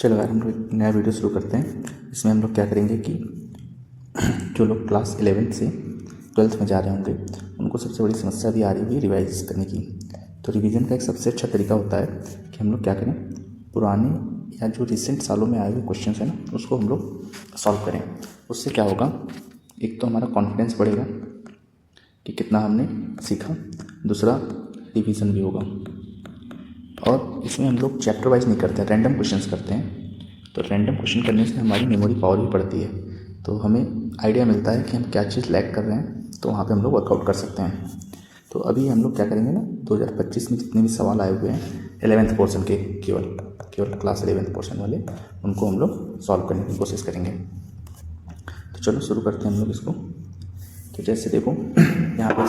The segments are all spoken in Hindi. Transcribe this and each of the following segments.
चलो यार, हम लोग एक नया वीडियो शुरू करते हैं। इसमें हम लोग क्या करेंगे कि जो लोग क्लास 11 से 12th में जा रहे होंगे उनको सबसे बड़ी समस्या भी आ रही होगी रिवाइज करने की। तो रिवीजन का एक सबसे अच्छा तरीका होता है कि हम लोग क्या करें, पुराने या जो रिसेंट सालों में आए हुए क्वेश्चन हैं ना, उसको हम लोग सॉल्व करें। उससे क्या होगा, एक तो हमारा कॉन्फिडेंस बढ़ेगा कि कितना हमने सीखा, दूसरा रिवीजन भी होगा। और इसमें हम लोग चैप्टर वाइज नहीं करते हैं, रैंडम क्वेश्चंस करते हैं। तो रैंडम क्वेश्चन करने से हमारी मेमोरी पावर भी बढ़ती है, तो हमें आइडिया मिलता है कि हम क्या चीज़ लैग कर रहे हैं, तो वहाँ पे हम लोग वर्कआउट कर सकते हैं। तो अभी हम लोग क्या करेंगे ना, 2025 में जितने भी सवाल आए हुए हैं 11th पोर्शन के, केवल क्लास 11th पोर्शन वाले, उनको हम लोग सॉल्व करने की कोशिश करेंगे। तो चलो शुरू करते हैं हम लोग इसको। तो जैसे देखो यहाँ पर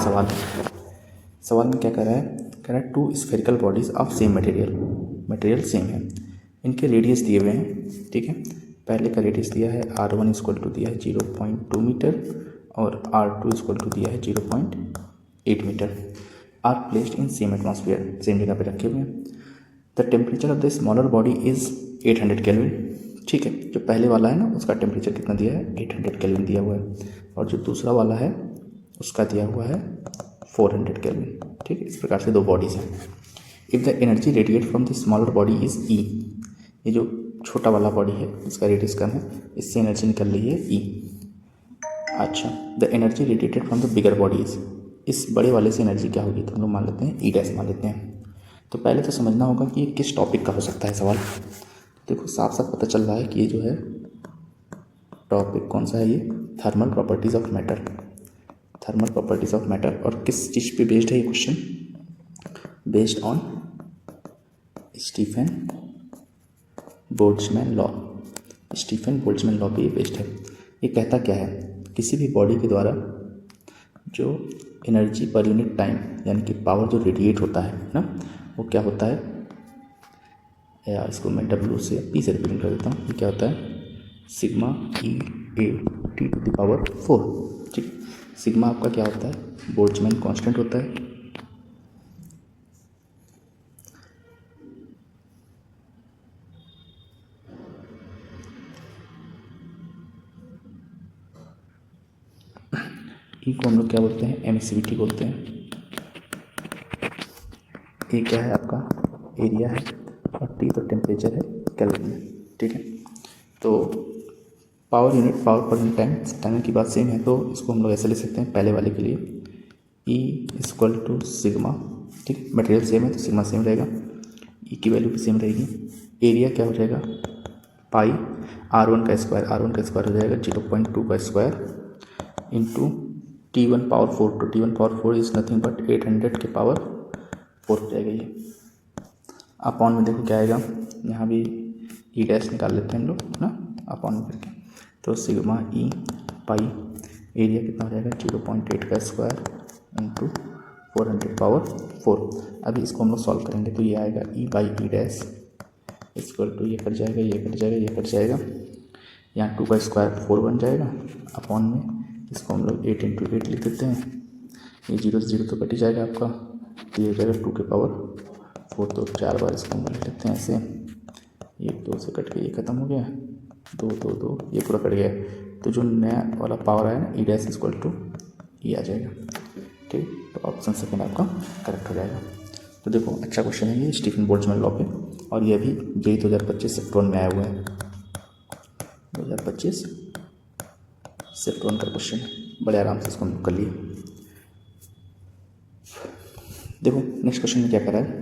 सवाल में क्या कह रहा है, two spherical bodies of same material same है, इनके रेडियस दिए हुए हैं। ठीक है, पहले का रेडियस दिया है R1 इक्वल टू दिया है 0.2 मीटर और R2 इक्वल टू दिया है 0.8 metre. Are placed in same atmosphere, same जगह पे रखे हुए हैं। The temperature of the smaller body is 800 kelvin. ठीक है, जो पहले वाला है ना उसका टेम्परेचर कितना दिया है, 800 केल्विन दिया हुआ है, और जो दूसरा वाला है उसका दिया हुआ है 400 केल्विन। ठीक है, इस प्रकार से दो बॉडीज हैं। If the energy radiate from the smaller body is E, ये जो छोटा वाला बॉडी है इसका रेडियस कम है, इससे एनर्जी निकल रही है ई। अच्छा, the energy radiated from the bigger body is, इस बड़े वाले से एनर्जी क्या होगी, तो हम लोग मान लेते हैं ई डैश मान लेते हैं। तो पहले तो समझना होगा कि ये किस टॉपिक का हो सकता है सवाल। देखो साफ साफ पता चल रहा है कि ये जो है टॉपिक कौन सा है, ये thermal properties of matter, thermal properties of matter. और किस चीज़ पे बेस्ड है ये question, based on Stefan Boltzmann law. Stefan Boltzmann law पे ये बेस्ड है। ये कहता क्या है, किसी भी बॉडी के द्वारा जो एनर्जी पर यूनिट टाइम यानी कि पावर जो रेडिएट होता है ना, वो क्या होता है, या इसको मैं W से P से रिप्रेजेंट कर देता हूँ। ये क्या होता है, sigma E A T to the power 4। ठीक, सिग्मा आपका क्या होता है, बोल्ट्जमैन कांस्टेंट होता है। ई को हम लोग क्या बोलते हैं, एमिसिविटी बोलते हैं। ए क्या है आपका, एरिया है, और टी तो टेम्परेचर है केल्विन में। ठीक है, तो power unit, power per unit time की बात सेम है, तो इसको हम लोग ऐसे ले सकते हैं पहले वाले के लिए, ई इक्वल टू सिग्मा। ठीक, मटेरियल सेम है तो सिग्मा सेम रहेगा, ई की वैल्यू भी सेम रहेगी। एरिया क्या हो जाएगा, पाई R1 का स्क्वायर हो जाएगा 0.2 का स्क्वायर इंटू T1 पावर 4, तो T1 power 4 is nothing but 800 के पावर 4 हो जाएगा ये। अपॉन में देखो क्या आएगा, यहाँ भी ई डैश निकाल लेते हैं हम लोग ना अपॉन में करके, तो सिग्मा ई पाई, एरिया कितना हो जाएगा 0.8 का स्क्वायर इंटू 400 पावर 4। अभी इसको हम लोग सॉल्व करेंगे तो ये आएगा E by E dash equal to, ये कट जाएगा, ये कट जाएगा, ये कट जाएगा, यहाँ 2 का स्क्वायर 4 बन जाएगा, अपॉन में इसको हम लोग 8 इंटू 8 लिख देते हैं। ये 0 से 0 तो कट ही जाएगा आपका, तो ये हो जाएगा 2 के पावर 4, तो 4 बार इसको हम लिख लेते हैं ऐसे। ये 2 से कट के ये खत्म हो गया, 2 2 2, ये पूरा कट गया। तो जो नया वाला पावर आया ना, ई डैश इक्वल टू ये आ जाएगा। ठीक, तो ऑप्शन सेकेंड आपका करेक्ट हो जाएगा। तो देखो अच्छा क्वेश्चन है ये स्टीफन बोल्ट्जमैन लॉ पे, और ये भी जेई 2025 सेक्टर 1 में आया हुआ है। 2025 सेक्टर 1 का क्वेश्चन है, बड़े आराम से इसको हम कर लिए। देखो नेक्स्ट क्वेश्चन में क्या कर रहा है,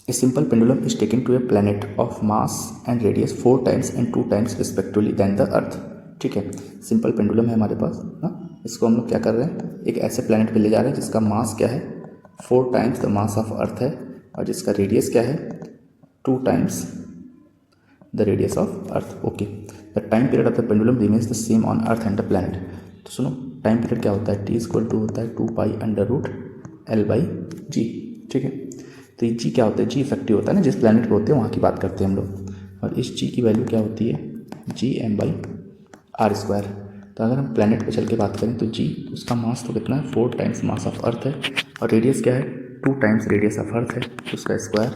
a simple pendulum is taken to a planet of mass and radius 4 times and 2 times respectively than the Earth. ठीक है, सिंपल पेंडुलम है हमारे पास ना, इसको हम लोग क्या कर रहे हैं, एक ऐसे प्लैनेट पे ले जा रहे हैं जिसका मास क्या है 4 times the mass of earth है, और जिसका रेडियस क्या है 2 times the radius of earth. Okay, the time period of the pendulum remains the same on earth and the planet. तो सुनो, टाइम पीरियड क्या होता है, टी इक्वल टू होता है 2 pi under root L by G. ठीक है, तो ये जी क्या होता है, जी इफेक्टिव होता है ना, जिस प्लैनेट पे होते हैं वहाँ की बात करते हैं हम लोग, और इस जी की वैल्यू क्या होती है, G M by R square. तो अगर हम प्लैनेट पे चल के बात करें तो जी, उसका मास तो कितना है 4 टाइम्स मास ऑफ अर्थ है, और रेडियस क्या है 2 टाइम्स रेडियस ऑफ अर्थ है, तो उसका स्क्वायर,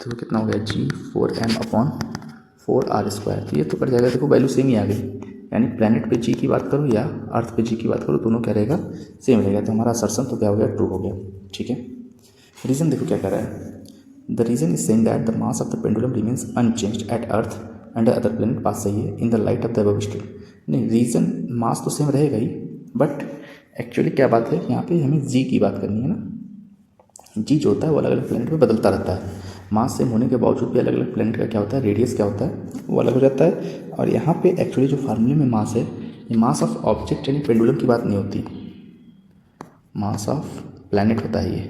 तो कितना हो गया जी 4m अपॉन 4r²। तो ये तो कट जाएगा, देखो वैल्यू सेम ही आ गई, यानी प्लैनेट पे जी की बात करो या अर्थ पे जी की बात करो, दोनों क्या रहेगा, सेम रहेगा। तो हमारा असर्शन तो क्या हो गया, ट्रू हो गया। ठीक है, रीज़न देखो क्या कर रहा है, the reason is saying that the mass of the pendulum remains unchanged at Earth and other planet pass, सही है, in the light of the above state. नहीं, रीज़न मास तो सेम रहेगा ही, बट एक्चुअली क्या बात है, यहाँ पे हमें जी की बात करनी है ना। जी जो होता है वो अलग अलग प्लैनेट में बदलता रहता है, मास सेम होने के बावजूद भी अलग अलग प्लैनेट का क्या होता है, रेडियस क्या होता है, वो अलग हो जाता है। और यहाँ पे एक्चुअली जो फार्मूले में मास है, ये मास ऑफ ऑब्जेक्ट यानी पेंडुलम की बात नहीं होती, मास ऑफ प्लैनेट होता है ये।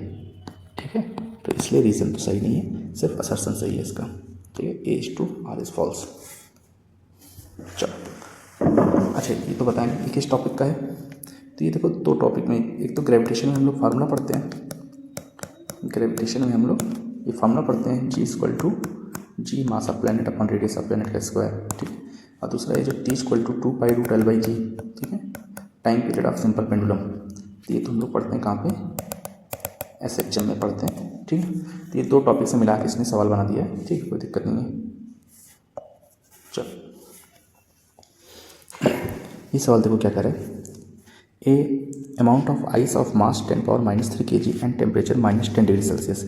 ठीक है, तो इसलिए रीज़न तो सही नहीं है, सिर्फ असर्शन सही है इसका। ठीक है, A is true, R is false. चलो, अच्छा ये तो बताएं ये किस टॉपिक का है। तो ये देखो दो टॉपिक में, एक तो ग्रेविटेशन में हम लोग फार्मूला पढ़ते हैं, ग्रेविटेशन में हम लोग ये फार्मूला पढ़ते हैं, G equal to G mass of planet upon radius of planet का स्क्वायर। ठीक है, और दूसरा ये जो टी इक्वल टू 2π√L/g। ठीक है, time period of simple pendulum. तो ये तो हम लोग पढ़ते हैं कहाँ पे, SHM में पढ़ते हैं। ठीक है, तो ये दो टॉपिक से मिला के इसने सवाल बना दिया है। ठीक है, कोई दिक्कत नहीं है। चलो ये सवाल देखो क्या करे, a amount of ice of mass 10⁻³ kg and temperature -10 degree Celsius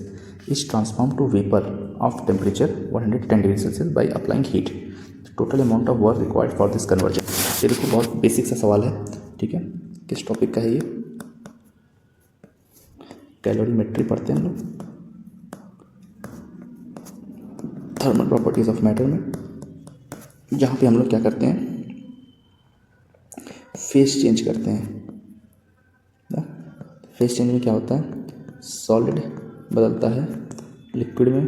is transform to vapour of temperature 110 degree Celsius by applying heat. Total amount of work required for this conversion. ये देखो बहुत बेसिक सा सवाल है। ठीक है, किस टॉपिक का है ये, कैलोरीमेट्री पढ़ते हैं हम लोग, थर्मल प्रॉपर्टीज ऑफ मैटर में, जहाँ पे हम लोग क्या करते हैं, फेस चेंज करते हैं। फेस चेंज में क्या होता है, सॉलिड बदलता है लिक्विड में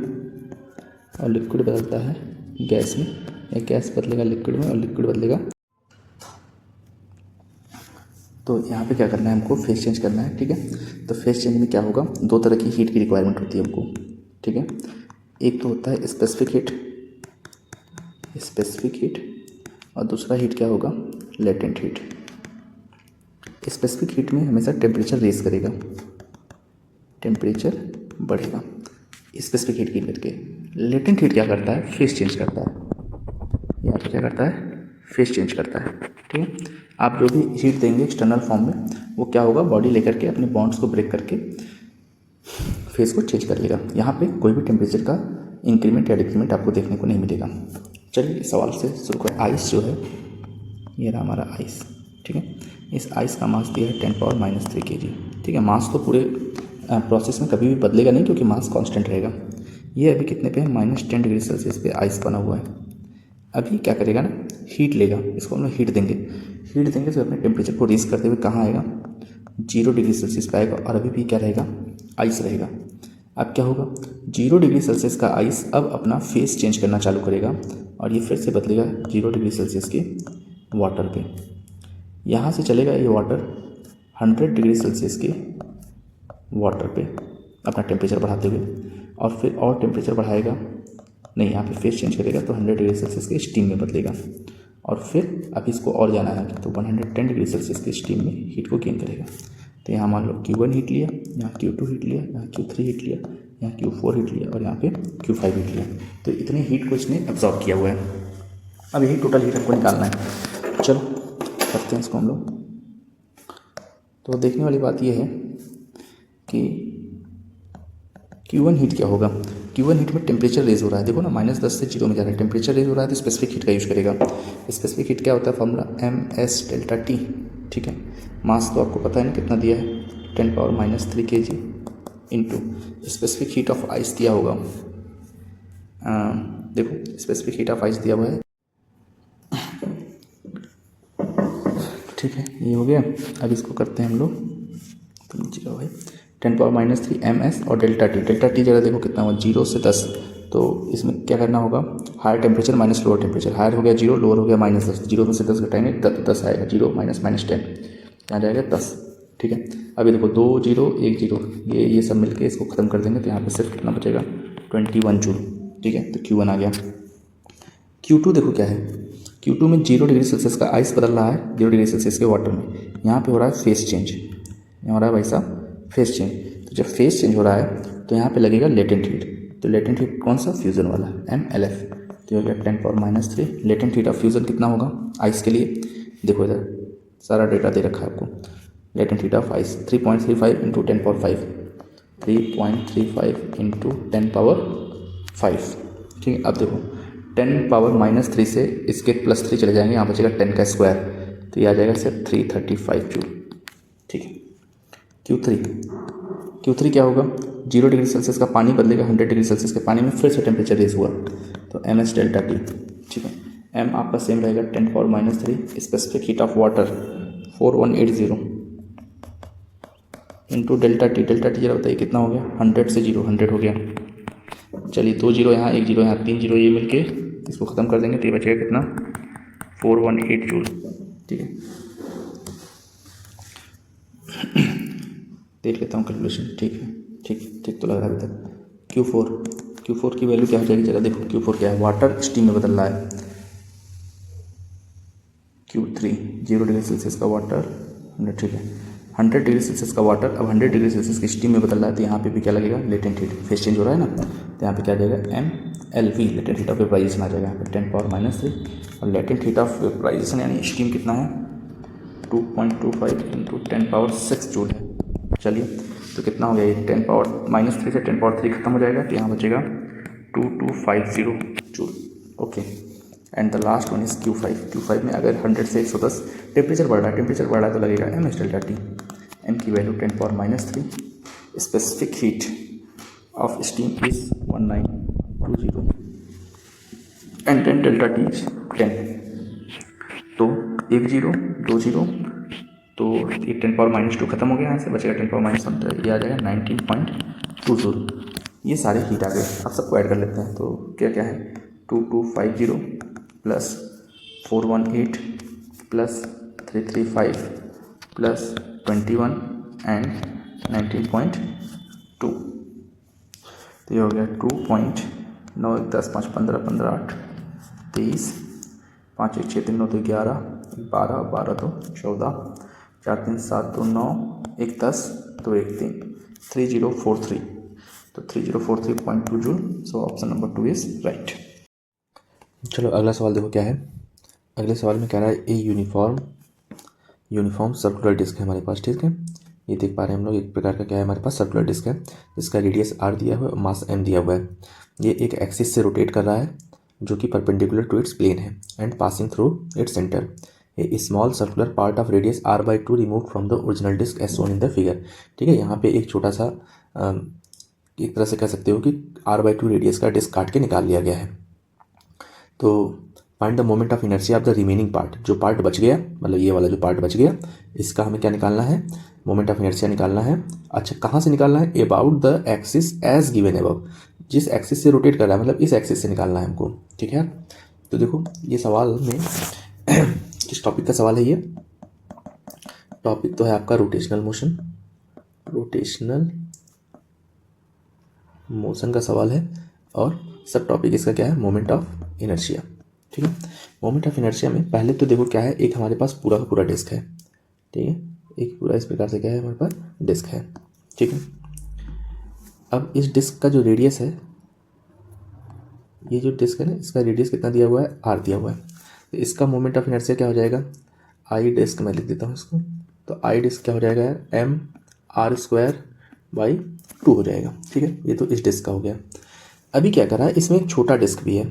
और लिक्विड बदलता है गैस में, या गैस बदलेगा लिक्विड में और लिक्विड बदलेगा। तो यहाँ पे क्या करना है, हमको फेस चेंज करना है। ठीक है, तो फेस चेंज में क्या होगा, दो तरह की हीट की रिक्वायरमेंट होती है हमको। ठीक है, एक तो होता है स्पेसिफिक हीट और दूसरा हीट क्या होगा, लेटेंट हीट। स्पेसिफिक हीट में हमेशा टेम्परेचर रेज करेगा, टेम्परेचर बढ़ेगा स्पेसिफिक हीट की करके। लेटेंट हीट क्या करता है, फेस चेंज करता है, यहाँ पे क्या करता है, फेस चेंज करता है। ठीक है, आप जो भी हीट देंगे एक्सटर्नल फॉर्म में, वो क्या होगा, बॉडी लेकर के अपने बॉन्ड्स को ब्रेक करके फेस को चेंज कर लेगा। यहाँ पे कोई भी टेम्परेचर का इंक्रीमेंट या डिक्रीमेंट आपको देखने को नहीं मिलेगा। चलिए इस सवाल से शुरू करें। आइस जो है, ये रहा हमारा आइस। ठीक है, इस आइस का मास दिया है 10⁻³ kg। ठीक है, मास तो पूरे प्रोसेस में कभी भी बदलेगा नहीं, क्योंकि मास कांस्टेंट रहेगा। ये अभी कितने पे है, -10 डिग्री सेल्सियस पे आइस बना हुआ है। अभी क्या करेगा ना, हीट लेगा, इसको हम लोग हीट देंगे तो अपने टेम्परेचर को रेज करते हुए कहाँ आएगा, 0 डिग्री सेल्सियस पे आएगा। और अभी भी क्या रहेगा, आइस रहेगा। अब क्या होगा, 0 डिग्री सेल्सियस का आइस अब अपना फेस चेंज करना चालू करेगा और ये फिर से बदलेगा 0 डिग्री सेल्सियस के वाटर पे। यहाँ से चलेगा ये वाटर 100 डिग्री सेल्सियस के वाटर पे अपना टेम्परेचर बढ़ाते हुए, और फिर और टेम्परेचर बढ़ाएगा, नहीं यहाँ पे फेस चेंज करेगा तो 100 डिग्री सेल्सियस के स्टीम में बदलेगा। और फिर अब इसको और जाना है तो 110 डिग्री सेल्सियस के स्टीम में हीट को गेन करेगा। तो यहाँ मान लो Q1 हीट लिया, यहाँ Q2 हीट लिया, यहाँ Q3 हीट लिया, यहाँ Q4 हीट लिया और यहाँ पे Q5 हीट लिया। तो इतने हीट को इसने एब्जॉर्ब किया हुआ है। अब यही टोटल हीट हमको निकालना है। चलो करते हैं इसको हम लोग। तो देखने वाली बात यह है कि Q1 हीट क्या होगा। Q1 हीट में टेम्परेचर रेज हो रहा है, देखो ना -10 से 0 में जा रहा है, टेम्परेचर रेज हो रहा है तो स्पेसिफिक हीट का यूज़ करेगा। स्पेसिफिक हीट क्या होता है, फॉर्मूला MS डेल्टा T। ठीक है, मास तो आपको पता है ना कितना दिया है, 10⁻³ kg into specific heat of ice दिया होगा। देखो स्पेसिफिक हीट ऑफ आइस दिया हुआ है। ठीक है, ये हो गया। अब इसको करते हैं हम लोग, तो नीचे का भाई 10⁻³ MS और डेल्टा T। डेल्टा T जरा देखो कितना हुआ, 0 से 10। तो इसमें क्या करना होगा, higher temperature minus lower temperature. Higher हो गया 0, लोअर हो गया -10। 0 में से 10 घटाएंगे 10 आएगा, 0 -10 यहाँ जाएगा 10। ठीक है, अभी देखो 2 0 1 0 ये सब मिलके इसको ख़त्म कर देंगे तो यहाँ पे सिर्फ कितना बचेगा, 21 जूल। ठीक है, तो Q1 आ गया। Q2 देखो क्या है, Q2 में 0 डिग्री सेल्सियस का आइस बदल रहा है 0 डिग्री सेल्सियस के वाटर में। यहाँ पे हो रहा है फेस चेंज, यहाँ हो रहा है भाई साहब फेस चेंज। तो जब फेस चेंज हो रहा है तो यहाँ पे लगेगा लेटेंट हीट। तो लेटेंट हीट कौन सा, फ्यूज़न वाला, MLF। तो ये हो गया 10⁻³ लेटेंट हीट ऑफ फ्यूज़न कितना होगा आइस के लिए, देखो इधर सारा डेटा दे रखा है आपको। Latent heat of ice 3.35 into 10⁻5, 3.35 into 10⁻5। ठीक है, अब देखो 10⁻³ से इसके +3 चले जाएंगे, यहाँ बचेगा 10 का स्क्वायर, तो ये आ जाएगा सिर्फ 335 जूल। ठीक है, Q3 क्या होगा, 0 डिग्री सेल्सियस का पानी बदलेगा 100 डिग्री सेल्सियस के पानी में, फिर से टेम्परेचर रेज हुआ, तो MS डेल्टा T। ठीक है, M आपका सेम रहेगा 10⁻³ specific heat of water 4180 into delta T जरा बताइए कितना हो गया, 100 से 0 100 हो गया। चलिए 2 0 यहाँ, 1 0 यहाँ, 3 0 ये मिलके इसको ख़त्म कर देंगे, तो ये बचेगा कितना 418 जूल। ठीक है, देख लेता हूँ कैलकुलेशन। ठीक है, ठीक तो लग रहा है अभी तक। Q4 की वैल्यू क्या हो जाएगी, जरा देखो Q4 क्या है, वाटर स्टीम में बदल रहा है। Q3 0 डिग्री सेल्सियस का वाटर, ठीक है 100 डिग्री सेल्सियस का वाटर अब 100 डिग्री सेल्सियस की स्टीम में बदल रहा है, तो यहाँ पे भी क्या लगेगा, लेटेंट हीट, फेस चेंज हो रहा है ना, तो यहाँ पे क्या आ जाएगा MLV, latent heat of vaporisation आ जाएगा यहाँ पे 10⁻³ और लेटेंट हीट ऑफ वेपराइजेशन यानी स्टीम कितना है 2.25 इंटू 10⁻6 जूल है। चलिए तो कितना हो गया ये 10⁻³ से 10⁻3 खत्म हो जाएगा, तो यहाँ बचेगा 2250 joule. Okay, and the last one is Q5 में अगर 100 से 110 टेम्परेचर बढ़ रहा है तो लगेगा MS डेल्टा T। M की value 10⁻³ specific heat of steam is 1920 and 10 delta T is 10। तो 1 0 2 0, तो ये 10⁻² खत्म हो गया, यहाँ से बचेगा 10⁻1, ये आ जाएगा 19.2 जूल। ये सारे हीट आ गए, अब सबको ऐड कर लेते हैं। तो क्या क्या है 2250 प्लस 418 प्लस 335 प्लस 21 एंड 19.2, तो ये हो गया 2.9 10 5 15 15 8 23 5 1 6 3 9 2 11 12 12 2 14 4 3 7 2 9 1 10 2 1 3 3043, तो 3043.2 joule. So option number 2 is right. चलो अगला सवाल देखो क्या है। अगले सवाल में कह रहा है ए यूनिफॉर्म सर्कुलर डिस्क है हमारे पास। ठीक है, ये देख पा रहे हैं हम लोग, एक प्रकार का क्या है हमारे पास सर्कुलर डिस्क है, जिसका रेडियस R दिया हुआ है और मास M दिया हुआ है। ये एक एक्सिस से रोटेट कर रहा है जो कि परपेंडिकुलर टू इट्स प्लेन है and passing through its centre. A small circular part of radius R/2 remove from the original disc as shown in the figure. ठीक है, यहाँ पे एक छोटा सा एक तरह से कह सकते हो कि R/2 रेडियस का डिस्क काट के निकाल लिया गया है। तो find the moment of inertia of the remaining part, जो पार्ट बच गया, मतलब ये वाला जो पार्ट बच गया, इसका हमें क्या निकालना है, मोमेंट ऑफ इनर्शिया निकालना है। अच्छा, कहाँ से निकालना है, about the axis as given above, जिस एक्सिस से रोटेट कर रहा है मतलब इस एक्सिस से निकालना है हमको। ठीक है, तो देखो ये सवाल में किस टॉपिक का सवाल है, ये टॉपिक तो है आपका रोटेशनल मोशन का सवाल है, और सब टॉपिक इसका क्या है, मोमेंट ऑफ इनर्शिया। ठीक है, मोमेंट ऑफ इनर्शिया में पहले तो देखो क्या है, एक हमारे पास पूरा का पूरा डिस्क है। ठीक है, एक पूरा इस प्रकार से क्या है हमारे पास डिस्क है। ठीक है, अब इस डिस्क का जो रेडियस है, ये जो डिस्क है ना, इसका रेडियस कितना दिया हुआ है, R दिया हुआ है। तो इसका मोमेंट ऑफ इनर्शिया क्या हो जाएगा, आई डिस्क, मैं लिख देता हूँ इसको, तो आई डिस्क क्या हो जाएगा यार, mR²/2 हो जाएगा। ठीक है, ये तो इस डिस्क का हो गया। अभी क्या करा है, इसमें एक छोटा डिस्क भी है।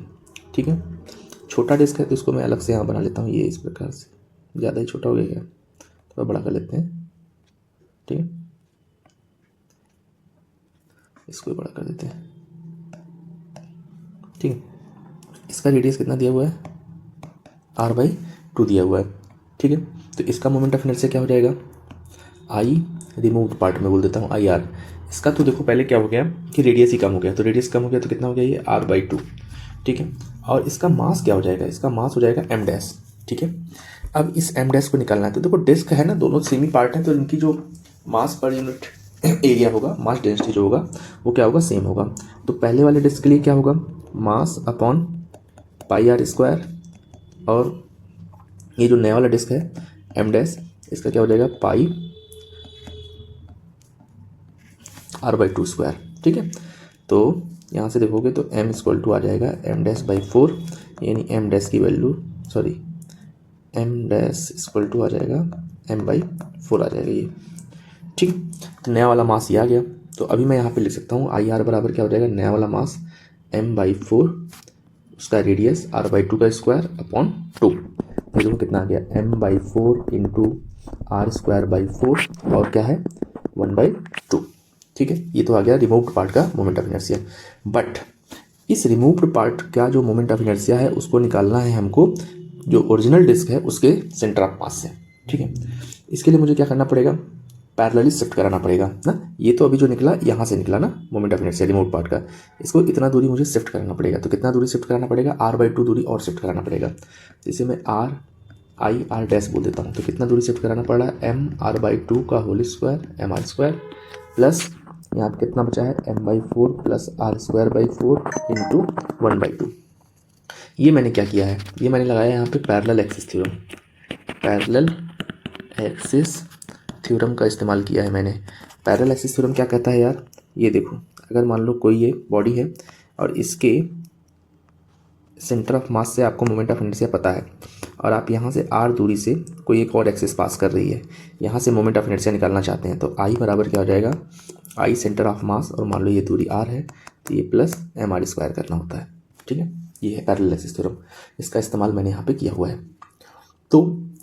ठीक है, छोटा डिस्क है तो इसको मैं अलग से यहाँ बना लेता हूँ, ये इस प्रकार से, ज़्यादा ही छोटा हो गया क्या, थोड़ा बड़ा कर लेते हैं। ठीक है, इसको भी बड़ा कर देते हैं। ठीक है, इसका रेडियस कितना दिया हुआ है, R/2 दिया हुआ है। ठीक है, तो इसका मोमेंट ऑफ इनर्शिया क्या हो जाएगा, आई रिमूव्ड पार्ट में बोल देता हूँ IR। इसका तो देखो पहले क्या हो गया कि रेडियस ही कम हो गया, तो रेडियस कम हो गया तो कितना हो गया ये R/2। ठीक है, और इसका मास क्या हो जाएगा, इसका मास हो जाएगा M'। ठीक है, अब इस M' को निकालना है, तो देखो डिस्क है ना, दोनों सेमी पार्ट हैं, तो इनकी जो मास पर यूनिट एरिया होगा, मास डेंसिटी जो होगा वो क्या होगा, सेम होगा। तो पहले वाले डिस्क के लिए क्या होगा, मास अपॉन πr², और ये जो नया वाला डिस्क है M', इसका क्या हो जाएगा πr/2²। ठीक है, तो यहाँ से देखोगे तो m इक्वल टू आ जाएगा m डैश बाई 4, यानी m डैश की value m dash equal to आ जाएगा m बाई 4 आ जाएगा ये। ठीक, तो नया वाला मास ये आ गया। तो अभी मैं यहाँ पे लिख सकता हूँ आई आर बराबर क्या हो जाएगा, नया वाला मास m बाई 4, उसका रेडियस r बाई 2 का स्क्वायर अपॉन 2। देखो कितना आ गया, m by 4 into R square by 4 और क्या है 1 बाई 2। ठीक है, ये तो आ गया रिमूव्ड पार्ट का मोमेंट ऑफ इनर्शिया। बट इस रिमूव्ड पार्ट का जो मोमेंट ऑफ इनर्शिया है उसको निकालना है हमको जो ओरिजिनल डिस्क है उसके सेंटर ऑफ मास से। ठीक है, इसके लिए मुझे क्या करना पड़ेगा, पैरेलली शिफ्ट कराना पड़ेगा ना। ये तो अभी जो निकला यहाँ से निकला ना moment of inertia removed part का, इसको इतना दूरी मुझे शिफ्ट कराना पड़ेगा। तो कितना दूरी शिफ्ट कराना पड़ेगा, r बाई 2 दूरी और शिफ्ट कराना पड़ेगा। जैसे मैं r डैश बोल देता हूँ, तो कितना दूरी शिफ्ट कराना पड़ रहा है, m r बाई 2 का whole square m r square plus यहाँ पे कितना बचा है m by 4 plus r square by 4 into 1 by 2। ये मैंने क्या किया है, ये मैंने लगाया यहाँ पे parallel axis theorem, parallel axis theorem का इस्तेमाल किया है मैंने। पैरेलल एक्सिस थ्योरम क्या कहता है यार, ये देखो अगर मान लो कोई ये बॉडी है और इसके सेंटर ऑफ मास से आपको मोमेंट ऑफ इनर्शिया पता है और आप यहाँ से r दूरी से कोई एक और एक्सिस पास कर रही है, यहाँ से मोमेंट ऑफ इनर्शिया निकालना चाहते हैं, तो I बराबर क्या हो जाएगा, I सेंटर ऑफ मास और मान लो ये दूरी r है तो ये प्लस m r स्क्वायर करना होता है। ठीक है, ये है पैरेलल एक्सिस थ्योरम, इसका इस्तेमाल मैंने यहाँ पे किया हुआ है। तो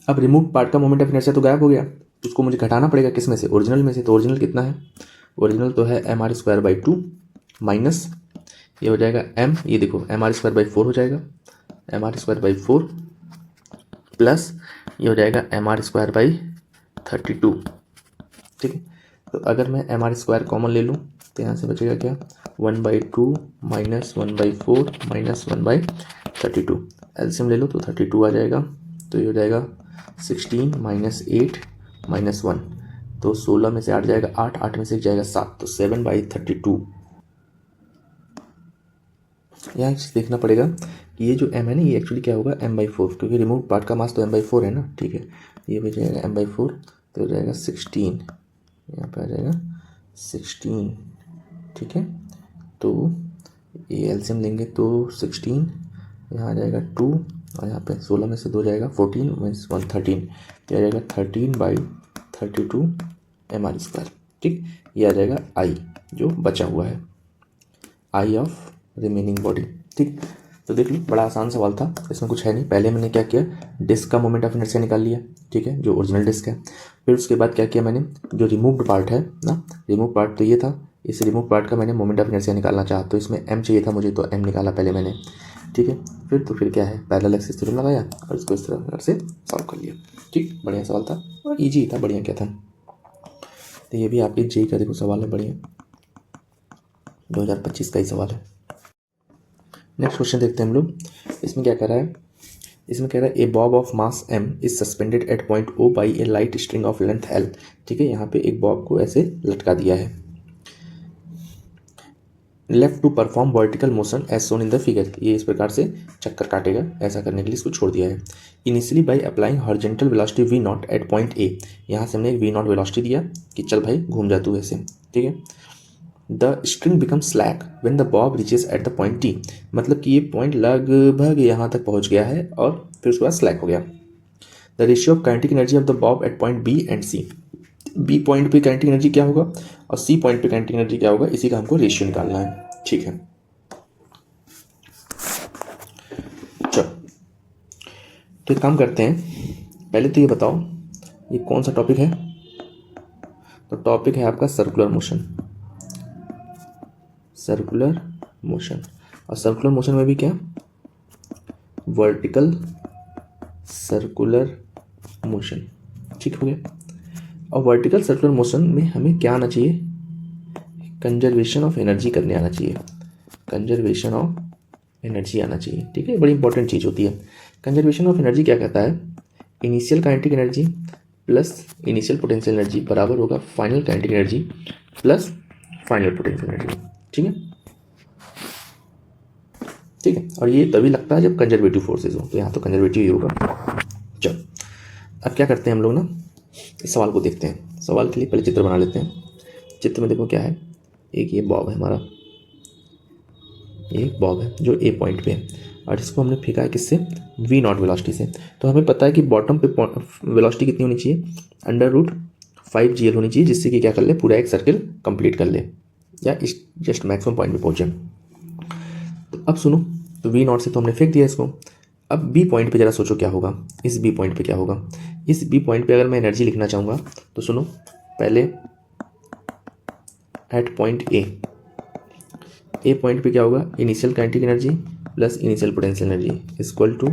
अब रिमूव पार्ट का मोमेंट ऑफ इनर्शिया तो गायब हो गया, उसको मुझे घटाना पड़ेगा किस में से, ओरिजिनल में से। तो ओरिजिनल कितना है, ओरिजिनल तो है m r square by 2 minus ये हो जाएगा m, ये देखो m r स्क्वायर बाई 4 हो जाएगा, m r square by 4 plus ये हो जाएगा m r स्क्वायर बाई 32। ठीक है, तो अगर मैं m r स्क्वायर कॉमन ले लूँ तो यहाँ से बचेगा क्या, 1 by 2 minus 1 by 4 minus 1 by 32। LCM ले लो तो 32 आ जाएगा, तो ये हो जाएगा 16 माइनस 8 माइनस 1, तो 16 में से 8 जाएगा 8, 8 में से 1 जाएगा 7, तो 7 बाई 32। यहाँ देखना पड़ेगा कि ये जो m है ना ये एक्चुअली क्या होगा m बाई 4, क्योंकि रिमूव पार्ट का मास तो m बाई 4 है ना। ठीक है, ये हो जाएगा m बाई 4 तो हो जाएगा 16, यहाँ पे आ जाएगा 16। ठीक है, तो ये एलसीएम लेंगे तो 16 यहाँ आ जाएगा 2 और यहाँ पे 16 में से 2 जाएगा 14 मीन्स 113, तो आ जाएगा 13 बाई 32 m r स्क्वायर। ठीक, ये आ जाएगा I जो बचा हुआ है, I ऑफ रिमेनिंग बॉडी। ठीक, तो देख लो बड़ा आसान सवाल था, इसमें कुछ है नहीं। पहले मैंने क्या किया, डिस्क का मोमेंट ऑफ इनर्शिया निकाल लिया, ठीक है, जो ओरिजिनल डिस्क है। फिर उसके बाद क्या किया मैंने, जो रिमूव्ड पार्ट है ना, रिमूव पार्ट तो ये था, इस रिमूव पार्ट का मैंने मोमेंट ऑफ इनर्शिया निकालना चाहा, तो इसमें m चाहिए था मुझे, तो m निकाला पहले मैंने। ठीक है, फिर क्या है, पैरेलल एक्सिस थ्योरम लगाया और इसको इस तरह से सॉल्व कर लिया। ठीक, बढ़िया सवाल था और ईजी था, बढ़िया क्या था। तो ये भी आपके जेई का देखो सवाल है, बढ़िया 2025 का ही सवाल है। नेक्स्ट क्वेश्चन देखते हैं हम लोग, इसमें क्या कह रहा है, इसमें कह रहा है a bob of mass m is suspended at point O by a light string of length L। ठीक है, यहाँ पे एक बॉब को ऐसे लटका दिया है, left to perform vertical motion as shown in the figure. ये इस प्रकार से चक्कर काटेगा, ऐसा करने के लिए इसको छोड़ दिया है। Initially by applying horizontal velocity v not at point A, यहाँ से हमने एक v नॉट वेलोसिटी दिया कि चल भाई घूम जा तू ऐसे। ठीक है, the string become slack when the Bob reaches at the point T, मतलब कि ये पॉइंट लगभग यहाँ तक पहुँच गया है और फिर उसके बाद स्लैक हो गया। The ratio of kinetic energy of the bob at point B and C, B point पे काइनेटिक एनर्जी क्या होगा और C पॉइंट पे काइनेटिक एनर्जी क्या होगा, इसी का हमको रेशियो निकालना है। ठीक है, चलो तो एक काम करते हैं, पहले तो ये बताओ ये कौन सा टॉपिक है। तो टॉपिक है आपका सर्कुलर मोशन, सर्कुलर मोशन, और सर्कुलर मोशन में भी क्या, वर्टिकल सर्कुलर मोशन। ठीक हो गया, और वर्टिकल सर्कुलर मोशन में हमें क्या आना चाहिए, कंजर्वेशन ऑफ एनर्जी करने आना चाहिए, कंजर्वेशन ऑफ एनर्जी आना चाहिए। ठीक है, बड़ी इंपॉर्टेंट चीज़ होती है। कंजर्वेशन ऑफ एनर्जी क्या कहता है, initial kinetic energy plus initial potential energy बराबर होगा final kinetic energy plus final potential energy. ठीक है, ठीक है, और ये तभी लगता है जब कंजर्वेटिव फोर्सेज हो, तो यहाँ तो कंजर्वेटिव ही होगा। चलो अब क्या करते हैं हम लोग ना, इस सवाल को देखते हैं। सवाल के लिए पहले चित्र बना लेते हैं। चित्र में देखो क्या है, एक ये बॉब है हमारा, ये एक बॉब है जो ए पॉइंट पे है और इसको हमने फेंका है किससे, वी नॉट वेलोसिटी से। तो हमें पता है कि बॉटम पे वेलोसिटी कितनी होनी चाहिए, √5 GL होनी चाहिए, जिससे कि क्या कर ले, पूरा एक सर्किल कंप्लीट कर ले या इस जस्ट मैक्सिमम पॉइंट पे पहुंचे। तो अब सुनो, तो वी नॉट से तो हमने फेंक दिया इसको। अब बी पॉइंट पे जरा सोचो क्या होगा, इस बी पॉइंट पे क्या होगा। इस बी पॉइंट पे अगर मैं एनर्जी लिखना चाहूँगा तो सुनो, पहले एट पॉइंट ए पॉइंट पे क्या होगा, initial kinetic energy plus initial potential energy equal to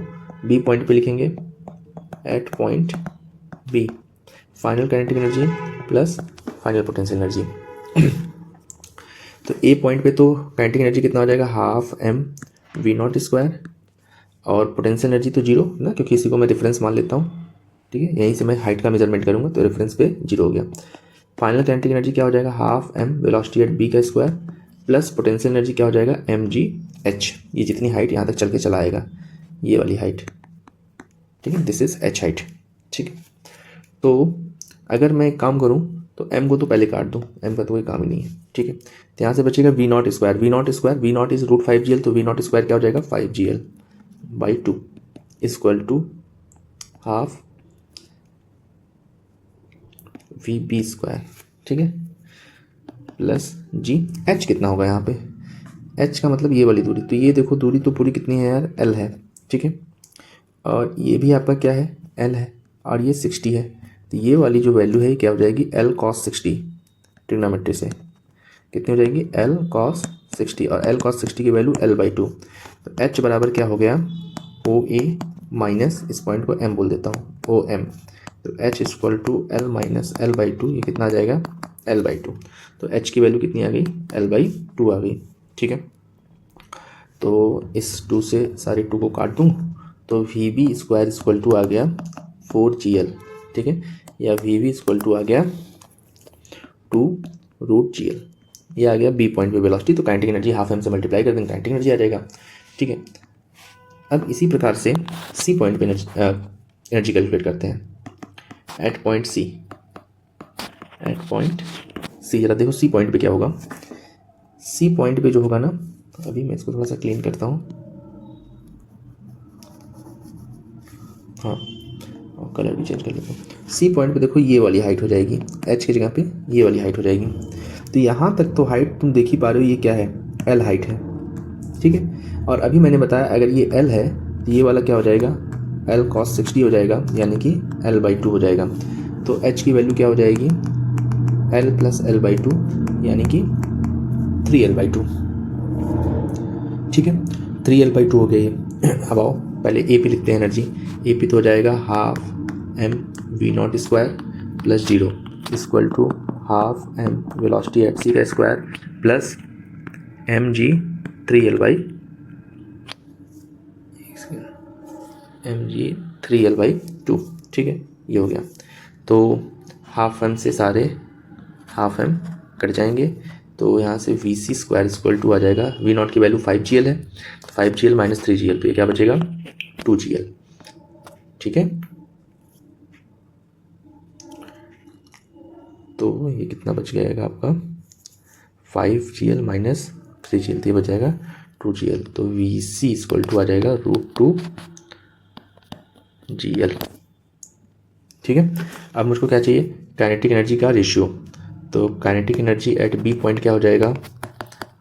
B point पे लिखेंगे at point B final kinetic energy plus final potential energy. तो ए पॉइंट पे तो काइनेटिक एनर्जी कितना हो जाएगा, ½ M V0² और पोटेंशियल एनर्जी तो 0 ना, क्योंकि इसी को मैं रेफरेंस मान लेता हूँ, ठीक है। यहीं से मैं हाइट का मेजरमेंट करूँगा तो रेफरेंस पे 0 हो गया। फाइनल काइनेटिक एनर्जी क्या हो जाएगा, ½ M वेलोसिटी एट बी का स्क्वायर प्लस पोटेंशियल एनर्जी क्या हो जाएगा, mgh। ये जितनी हाइट यहाँ तक चल के चला आएगा, ये वाली हाइट, ठीक है, दिस इज h हाइट, ठीक है। तो अगर मैं एक काम करूँ तो m को तो पहले काट दूँ, m का तो कोई काम ही नहीं है, ठीक है। तो यहाँ से बचेगा V0², V0 इज √5GL, तो V0² क्या हो जाएगा, 5GL/2 इक्वल टू ½ VB², ठीक है, प्लस जी। h कितना होगा यहाँ पे, h का मतलब ये वाली दूरी, तो ये देखो दूरी तो पूरी कितनी है यार, l है, ठीक है। और ये भी आपका क्या है, l है, और ये 60 है। तो ये वाली जो वैल्यू है क्या हो जाएगी, L cos 60, ट्रिग्नोमेट्री से कितनी हो जाएगी, L cos 60, और L cos 60 की वैल्यू L/2। तो h बराबर क्या हो गया, OA माइनस, इस पॉइंट को m बोल देता हूँ, OM। तो h equal to L minus L/2, ये कितना आ जाएगा, L/2। तो h की वैल्यू कितनी आ गई, L/2 आ गई, ठीक है। तो इस 2 से सारे 2 को काट दूँ तो VB² इक्वल टू आ गया 4GL, ठीक है, या VB इक्वल टू आ गया 2√GL। ये आ गया बी पॉइंट पे वेलोसिटी। तो काइनेटिक एनर्जी ½ M से मल्टीप्लाई कर देंगे, काइनेटिक एनर्जी आ जाएगा, ठीक है। अब इसी प्रकार से सी पॉइंट पे एनर्जी कैलकुलेट करते हैं एट पॉइंट सी। जरा देखो सी पॉइंट पे क्या होगा, सी पॉइंट पे जो होगा ना, अभी मैं इसको थोड़ा सा क्लीन करता हूँ, हाँ, और कलर भी चेंज कर लेता हूँ। सी पॉइंट पे देखो ये वाली हाइट हो जाएगी, एच की जगह पे ये वाली हाइट हो जाएगी। तो यहाँ तक तो हाइट तुम देख ही पा रहे हो, ये क्या है, एल हाइट है, ठीक है। और अभी मैंने बताया अगर ये एल है तो ये वाला क्या हो जाएगा, L cos 60 हो जाएगा, यानी कि L/2 हो जाएगा। तो h की वैल्यू क्या हो जाएगी, L प्लस L/2 यानी कि 3L/2, ठीक है। 3L/2 हो गया ये। अब आओ पहले ए पे लिखते हैं एनर्जी। ए पे तो हो जाएगा ½ M V0² plus 0 equal to ½ M velocity at C का स्क्वायर प्लस mg 3L/2, ठीक है, ये हो गया। तो ½ M से सारे ½ M कट जाएंगे, तो यहाँ से VC² इक्वल टू आ जाएगा, V0 की वैल्यू 5GL है, 5GL माइनस 3GL, तो ये क्या बचेगा, 2GL, ठीक है। तो ये कितना बच जाएगा आपका, 5GL माइनस 3GL, तो ये बच जाएगा 2GL। तो VC इक्वल टू आ जाएगा √2GL, ठीक है। अब मुझको क्या चाहिए, काइनेटिक एनर्जी का रेशियो। तो kinetic energy at B point क्या हो जाएगा,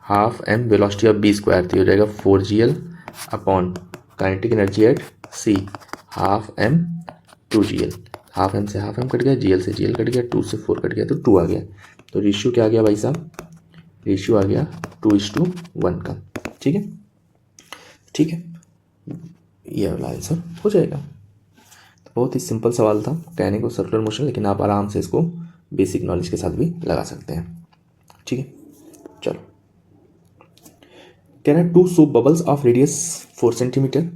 ½ M वेलोसिटी ऑफ B², तो हो जाएगा 4GL upon kinetic energy at C ½ M 2GL। ½ M से ½ M कट गया, GL से GL कट गया, 2 से 4 कट गया, तो 2 आ गया। तो रेशियो क्या आ गया भाई साहब, रेशियो आ गया 2:1 का, ठीक है, ठीक है, ये वाला आंसर हो जाएगा। बहुत ही सिंपल सवाल था, कहने को सर्कुलर मोशन, लेकिन आप आराम से इसको बेसिक नॉलेज के साथ भी लगा सकते हैं, ठीक है। चलो, कह रहा है 2 soap bubbles of radius 4 cm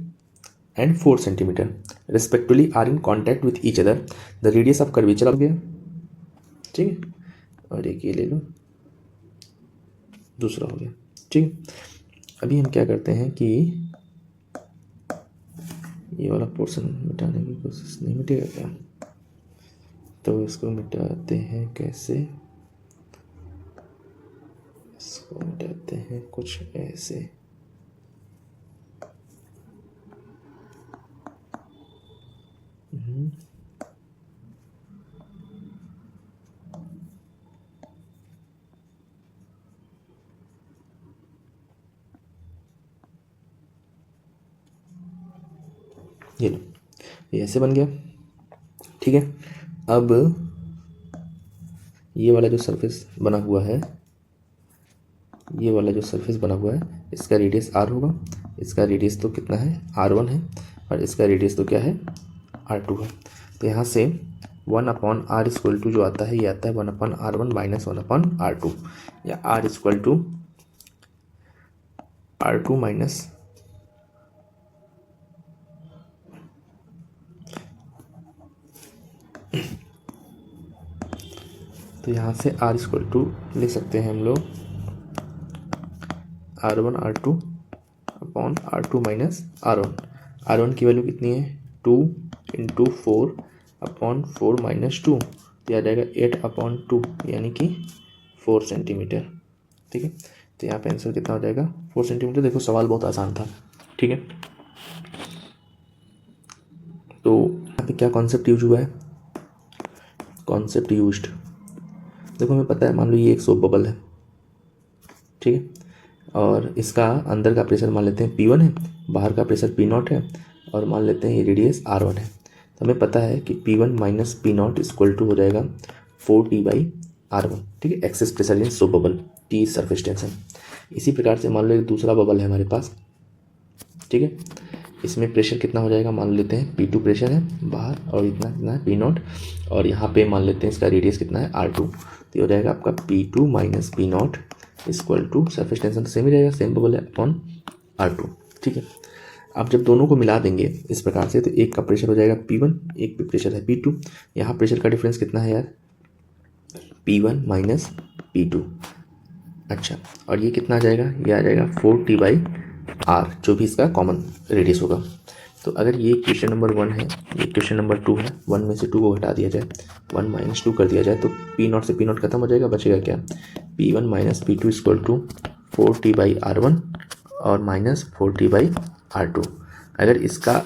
and 4 cm respectively are in contact with each other. The radius of curvature हो गया, ठीक है, और एक ये ले लो, दूसरा हो गया, ठीक है। अभी हम क्या करते हैं कि ये वाला पोर्शन मिटाने की कोशिश, नहीं मिटेगा क्या, तो इसको मिटाते हैं कैसे, इसको मिटाते हैं कुछ ऐसे, ये लो, ये ऐसे बन गया। ठीक है, अब ये वाला जो सरफेस बना हुआ है, ये वाला जो सरफेस बना हुआ है, इसका रेडियस r होगा। इसका रेडियस तो कितना है, r1 है, और इसका रेडियस तो क्या है, r2 है। तो यहाँ से 1/r इक्वल टू जो आता है, ये आता है 1/r1 माइनस 1/r2, या r equal to r2 minus तो यहाँ से r इक्वल टू लिख सकते हैं हम लोग r1 r2 upon r2 minus r1। r1 की वैल्यू कितनी है, 2 इंटू 4 अपॉन 4 माइनस 2, तो आ जाएगा 8/2 यानी कि 4 सेंटीमीटर। ठीक है, तो यहाँ पे आंसर कितना हो जाएगा, 4 सेंटीमीटर। देखो सवाल बहुत आसान था। ठीक है, तो यहाँ पे क्या कॉन्सेप्ट यूज हुआ है, कॉन्सेप्ट यूज्ड, देखो हमें पता है, मान लो ये एक सोप बबल है। ठीक है, और इसका अंदर का प्रेशर मान लेते हैं P1 है, बाहर का प्रेशर P0 है, और मान लेते हैं ये रेडियस R1 है। तो हमें पता है कि P1 minus P0 equal to हो जाएगा 4T/R1। ठीक है, excess pressure in soap bubble, T surface tension. इसी प्रकार से मान लो एक दूसरा बबल है हमारे पास। ठीक है, इसमें प्रेशर कितना हो जाएगा, मान लेते हैं P2 प्रेशर है बाहर, और इतना कितना है P0, और यहाँ पे मान लेते हैं इसका रेडियस कितना है R2। तो हो जाएगा आपका P2 minus P0 equal to surface tension same ही रहेगा, सेम बबल है, अपॉन R2। ठीक है, अब जब दोनों को मिला देंगे इस प्रकार से, तो एक का प्रेशर हो जाएगा P1, एक पे प्रेशर है P2। यहाँ प्रेशर का डिफरेंस कितना है यार, P1 माइनस P2। अच्छा, और ये कितना आ जाएगा, ये आ जाएगा 4T/R, जो भी इसका कॉमन रेडियस होगा। तो अगर ये क्वेश्चन नंबर 1 है, ये क्वेश्चन नंबर 2 है, 1 में से 2 को हटा दिया जाए, 1 माइनस 2 कर दिया जाए, तो P0 से P0 खत्म हो जाएगा, बचेगा क्या, P1 minus P2 equal to 4T/R1 और माइनस 4T/R2। अगर इसका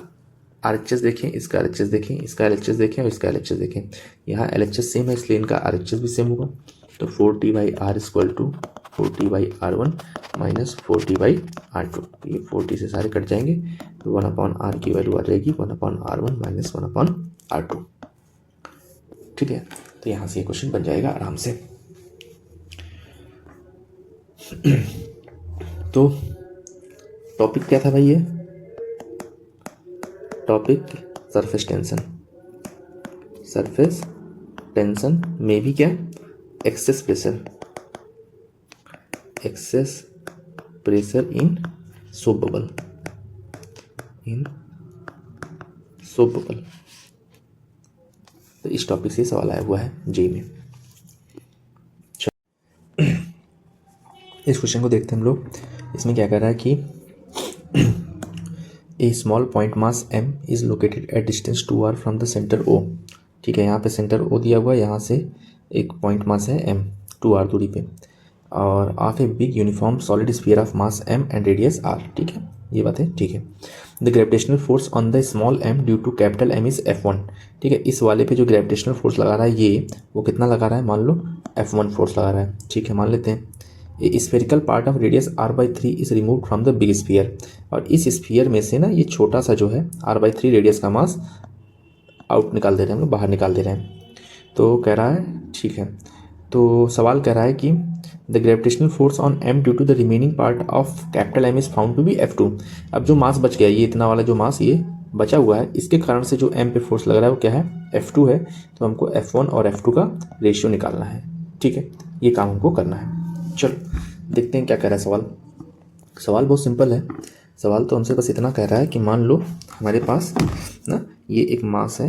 RHS देखें, इसका RHS देखें, इसका LHS देखें और इसका LHS देखें, यहाँ LHS सेम है इसलिए इनका RHS भी सेम होगा। तो 4T/R equal to 4T/R1 minus 4T/R2। ये 4T से सारे कट जाएंगे, तो 1/R की वैल्यू आ जाएगी 1/R1 माइनस 1/R2। ठीक है, तो यहाँ से ये क्वेश्चन बन जाएगा आराम से। तो टॉपिक क्या था भाई, ये topic surface tension. Surface tension में भी क्या, excess pressure, excess pressure in soap bubble, in soap bubble. तो इस टॉपिक से सवाल आया हुआ है जे में। इस क्वेश्चन को देखते हैं हम लोग। इसमें क्या कर रहा है कि a small point mass m is located at distance 2r from the centre O। ठीक है, यहाँ पे सेंटर O दिया हुआ है, यहाँ से एक पॉइंट मास है m 2r दूरी पे, और of a big uniform solid sphere of mass m and radius r। ठीक है, ये बात है। ठीक है, the gravitational force on the small m due to capital M is F1। ठीक है, इस वाले पे जो ग्रेविटेशनल फोर्स लगा रहा है ये, वो कितना लगा रहा है, मान लो F1 फोर्स लगा रहा है। ठीक है, मान लेते हैं ए spherical part of radius r/3 is remove from the big sphere. और इस स्फीयर में से ना ये छोटा सा जो है r/3 रेडियस का मास आउट निकाल दे रहे हैं हम लोग, बाहर निकाल दे रहे हैं। तो कह रहा है, ठीक है, तो सवाल कह रहा है कि the gravitational force on m due to the remaining part of capital M is found to be F2। अब जो मास बच गया, ये इतना वाला जो मास ये बचा हुआ है, इसके कारण से जो m पे फोर्स लग रहा है वो क्या है, F2 है। तो हमको F1 और F2 का रेशियो निकालना है। ठीक है, ये काम हमको करना है। चलो देखते हैं क्या कह रहा है सवाल। सवाल बहुत सिंपल है। सवाल तो हमसे बस इतना कह रहा है कि मान लो हमारे पास ना ये एक मास है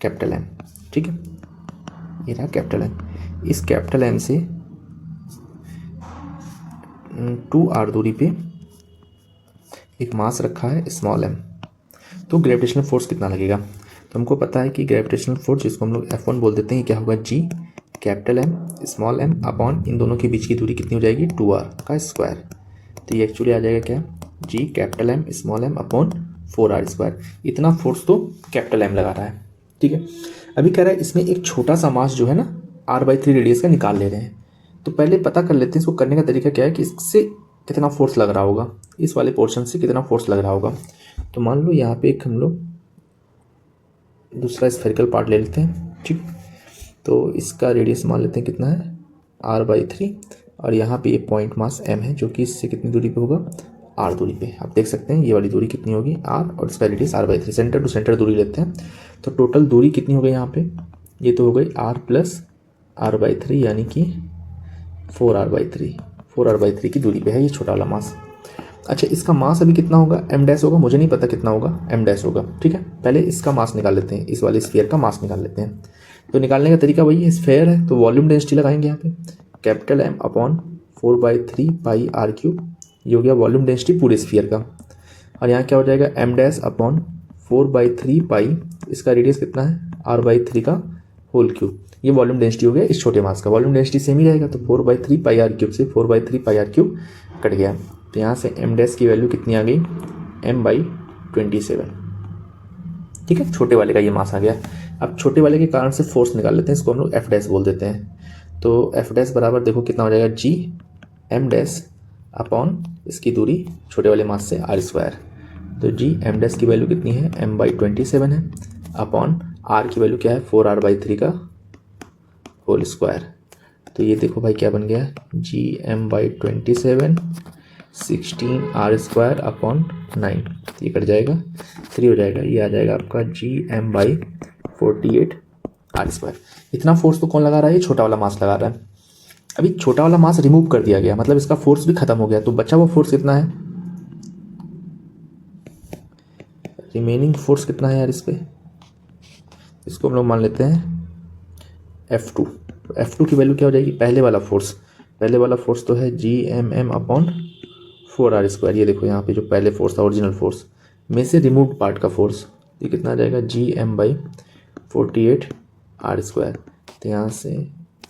कैपिटल M। ठीक है, ये रहा कैपिटल M। इस कैपिटल M से 2r दूरी पे एक मास रखा है स्मॉल m। तो ग्रेविटेशनल फोर्स कितना लगेगा, तो हमको पता है कि ग्रेविटेशनल फोर्स जिसको हम लोग F1 बोल देते हैं, क्या होगा, G capital M small m upon इन दोनों के बीच की दूरी कितनी हो जाएगी, 2r का स्क्वायर। तो ये एक्चुअली आ जाएगा क्या, G capital M small m upon 4r square. इतना फोर्स तो कैपिटल M लगा रहा है। ठीक है, अभी कह रहा है इसमें एक छोटा सा मास जो है ना r/3 रेडियस का निकाल ले रहे हैं। तो पहले पता कर लेते हैं इसको करने का तरीका क्या है, कि इससे कितना फोर्स लग रहा होगा, इस वाले पोर्शन से कितना फोर्स लग रहा होगा। तो मान लो यहाँ पे एक हम लोग दूसरा स्फेरिकल पार्ट ले लेते हैं, ठीक। तो इसका रेडियस मान लेते हैं कितना है r/3, और यहाँ पे ये पॉइंट मास m है जो कि इससे कितनी दूरी पे होगा, r दूरी पे। आप देख सकते हैं ये वाली दूरी कितनी होगी r, और इसका radius r/3। Centre to centre दूरी लेते हैं तो टोटल दूरी कितनी हो गई यहाँ पे, ये तो हो गई r + r/3 यानी कि 4r/3 की दूरी पे है ये छोटा वाला मास। अच्छा, इसका मास अभी कितना होगा, m' होगा, मुझे नहीं पता कितना होगा, m' होगा, ठीक है। पहले इसका मास निकाल लेते हैं, इस वाले स्फीयर का मास निकाल लेते हैं। तो निकालने का तरीका वही है, स्फीयर है तो वॉल्यूम डेंसिटी लगाएंगे यहाँ पे, कैपिटल M अपॉन 4/3 पाई r3, ये हो गया वॉल्यूम डेंसिटी पूरे स्फीयर का। और यहाँ क्या हो जाएगा m' अपॉन 4/3 पाई, इसका रेडियस कितना है r/3 का होल क्यूब, ये वॉल्यूम डेंसिटी हो गया इस छोटे मास का। वॉल्यूम डेंसिटी सेम ही रहेगा तो 4/3 पाई r3 से 4/3 पाई r3 कट गया। तो यहाँ से m' की वैल्यू कितनी आ गई, m/27, ठीक है। छोटे वाले का ये मास आ गया। अब छोटे वाले के कारण से फोर्स निकाल लेते हैं, इसको हम लोग f' बोल देते हैं। तो f' बराबर देखो कितना हो जाएगा, g m' इसकी दूरी छोटे वाले मास से r²। तो g m' की वैल्यू कितनी है, m/27 है, अपॉन r की वैल्यू क्या है 4r/3 का होल स्क्वायर। तो ये देखो भाई क्या बन गया, gm/27 16r² अपॉन 9, ये कट जाएगा 3 हो जाएगा, ये आ जाएगा आपका gm/48 r²। इतना फोर्स तो कौन लगा रहा है, ये छोटा वाला मास लगा रहा है। अभी छोटा वाला मास रिमूव कर दिया गया, मतलब इसका फोर्स भी खत्म हो गया, तो बचा हुआ फोर्स कितना है, रिमेनिंग फोर्स कितना है यार इस पे, इसको हम लोग मान लेते हैं F2। तो F2 की वैल्यू क्या हो जाएगी, पहले वाला फोर्स तो है gmm अपॉन 4r²। ये देखो यहाँ पे जो पहले फोर्स था ओरिजिनल फोर्स में से रिमूव्ड पार्ट का फोर्स, ये कितना आ जाएगा gm/48 r²। तो यहाँ से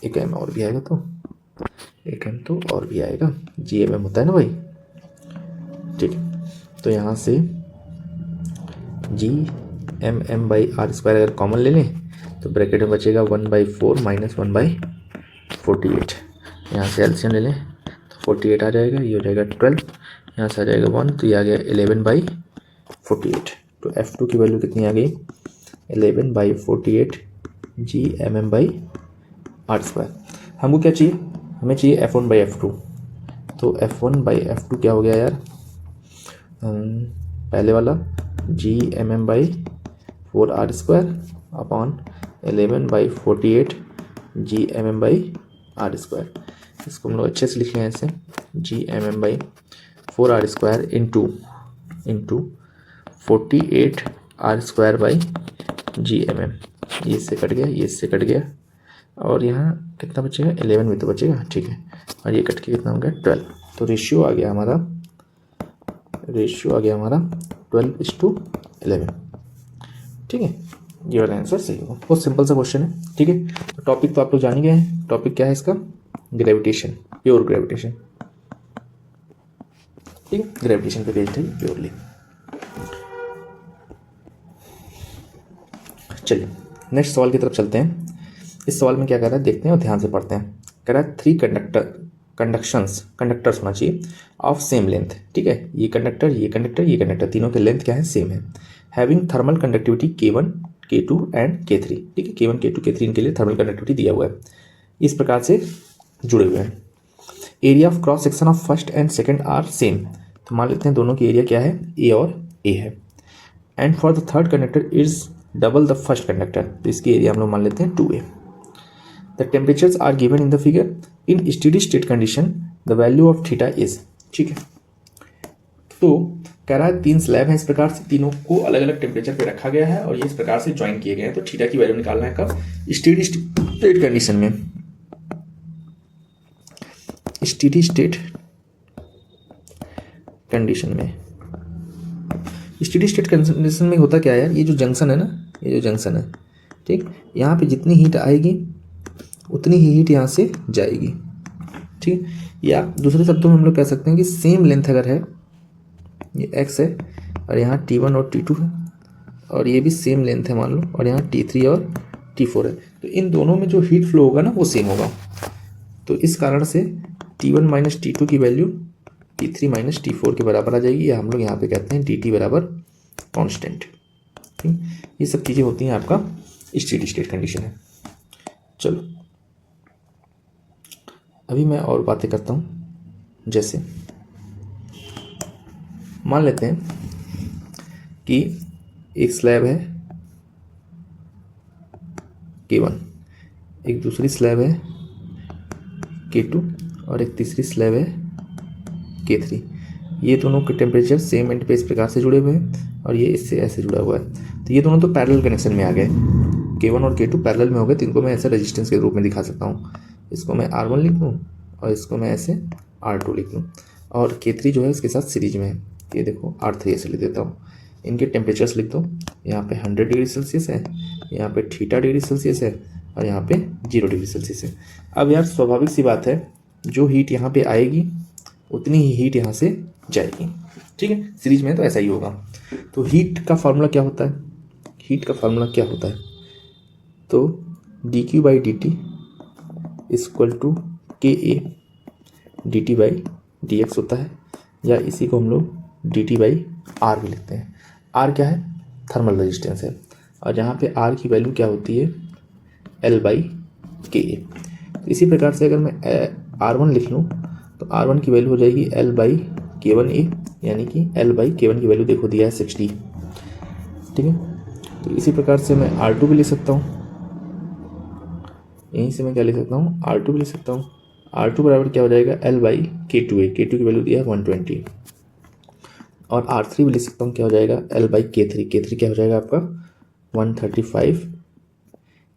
एक m और भी आएगा, तो एक m तो और भी आएगा, gmm होता है ना भाई, ठीक है। तो यहाँ से gmm/r² अगर कॉमन ले लें तो ब्रैकेट में बचेगा 1/4 माइनस 1/48। यहाँ से एलसीएम ले लें तो 48 आ जाएगा, ये हो जाएगा 12, यहाँ से आ जाएगा 1, तो ये आ गया 11/48। तो F2 की वैल्यू कितनी आ गई, 11/48 gmm/r²। हमको क्या चाहिए, हमें चाहिए F1/F2। तो F1/F2 क्या हो गया यार, पहले वाला gmm/4r² अपॉन 11/48 gmm/r²। इसको हम लोग अच्छे से लिख लें ऐसे, gmm/4r² इंटू 48r²/gmm। ये इससे कट गया, ये इससे कट गया, और यहाँ कितना बचेगा 11 भी तो बचेगा, ठीक है। और ये कट के कितना हो गया 12। तो रेशियो आ गया हमारा 12:11, ठीक है। ये वाला आंसर सही होगा, बहुत सिंपल सा क्वेश्चन है, ठीक है। तो टॉपिक तो आप लोग जान ही गए हैं, टॉपिक क्या है इसका, ग्रेविटेशन, प्योर ग्रेविटेशन, ठीक है। ग्रेविटेशन पे बेस्ड है प्योरली। चलिए नेक्स्ट सवाल की तरफ चलते हैं। इस सवाल में क्या कह रहा है देखते हैं और ध्यान से पढ़ते हैं। कह रहा है 3 कंडक्टर्स होना चाहिए ऑफ सेम लेंथ, ठीक है। ये कंडक्टर तीनों के लेंथ क्या है, सेम है। Having thermal conductivity K1 K2 and K3, ठीक है। K1 K2 K3 इनके लिए थर्मल कंडक्टिविटी दिया हुआ है, इस प्रकार से जुड़े हुए हैं। Area of cross section of first and second are same, तो मान लेते हैं दोनों की एरिया क्या है, ए और ए है। And for the third conductor is double the first conductor, तो इसकी एरिया हम लोग मान लेते हैं 2a। The temperatures are given in the figure, in steady state condition the value of theta is, ठीक है। तो कह रहा है 3 स्लैब है, इस प्रकार से तीनों को अलग अलग टेम्परेचर पे रखा गया है और ये इस प्रकार से ज्वाइन किए गए हैं। तो थीटा की वैल्यू निकालना है कब, स्टेडी स्टेट कंडीशन में। स्टेडी स्टेट कंडीशन में होता क्या है यार, ये जो जंक्शन है ना, ये जो जंक्शन है, ठीक, यहाँ पे जितनी हीट आएगी उतनी ही हीट यहाँ से जाएगी, ठीक। या दूसरे शब्दों में हम लोग कह सकते हैं कि सेम लेंथ अगर है, ये x है और यहाँ T1 और T2 है, और ये भी सेम लेंथ है मान लो, और यहाँ T3 और T4 है, तो इन दोनों में जो हीट फ्लो होगा ना वो सेम होगा। तो इस कारण से T1 माइनस T2 की वैल्यू T3 माइनस T4 के बराबर आ जाएगी, या हम लोग यहाँ पे कहते हैं dt बराबर कांस्टेंट। ठीक, ये सब चीज़ें होती हैं, आपका स्टेडी स्टेट कंडीशन है। चलो अभी मैं और बातें करता हूँ। जैसे मान लेते हैं कि एक स्लैब है K1, एक दूसरी स्लैब है K2 और एक तीसरी स्लैब है K3। ये दोनों के टेम्परेचर सेम एंड पे इस प्रकार से जुड़े हुए हैं और ये इससे ऐसे जुड़ा हुआ है। तो ये दोनों तो पैरेलल कनेक्शन में आ गए, K1 और K2 पैरेलल में हो गए, तो इनको मैं ऐसे रेजिस्टेंस के रूप में दिखा सकता हूँ। इसको मैं R1 लिख लूँ और इसको मैं ऐसे R2 लिख लूँ, और K3 जो है इसके साथ सीरीज में है, ये देखो R3 ऐसे लिख देता हूँ। इनके टेम्परेचर्स लिख दो, यहाँ पे 100 डिग्री सेल्सियस है, यहाँ पे θ डिग्री सेल्सियस है और यहाँ पे 0 डिग्री सेल्सियस है। अब यार स्वाभाविक सी बात है, जो हीट यहाँ पे आएगी उतनी ही हीट यहाँ से जाएगी। ठीक है, सीरीज में तो ऐसा ही होगा। तो हीट का फार्मूला क्या होता है? हीट का फार्मूला क्या होता है? तो dq by dt equal to KA dt by dx होता है, या इसी को हम लोग dt बाई R भी लिखते हैं। R क्या है? थर्मल रेजिस्टेंस है, और यहाँ पे R की वैल्यू क्या होती है? L by KA। तो इसी प्रकार से अगर मैं R1 लिख लूँ तो R1 की वैल्यू हो जाएगी L बाई K1A, यानी कि L बाई K1 की वैल्यू देखो दिया है 60। ठीक है, तो इसी प्रकार से मैं R2 भी लिख सकता हूँ। यहीं से मैं क्या लिख सकता हूँ? R2 भी लिख सकता हूँ। R2 बराबर क्या हो जाएगा? L बाई K2A, K2 की वैल्यू दिया है 120। और R3 भी लिख सकता हूँ, क्या हो जाएगा? L बाई K3, K3 क्या हो जाएगा आपका? 135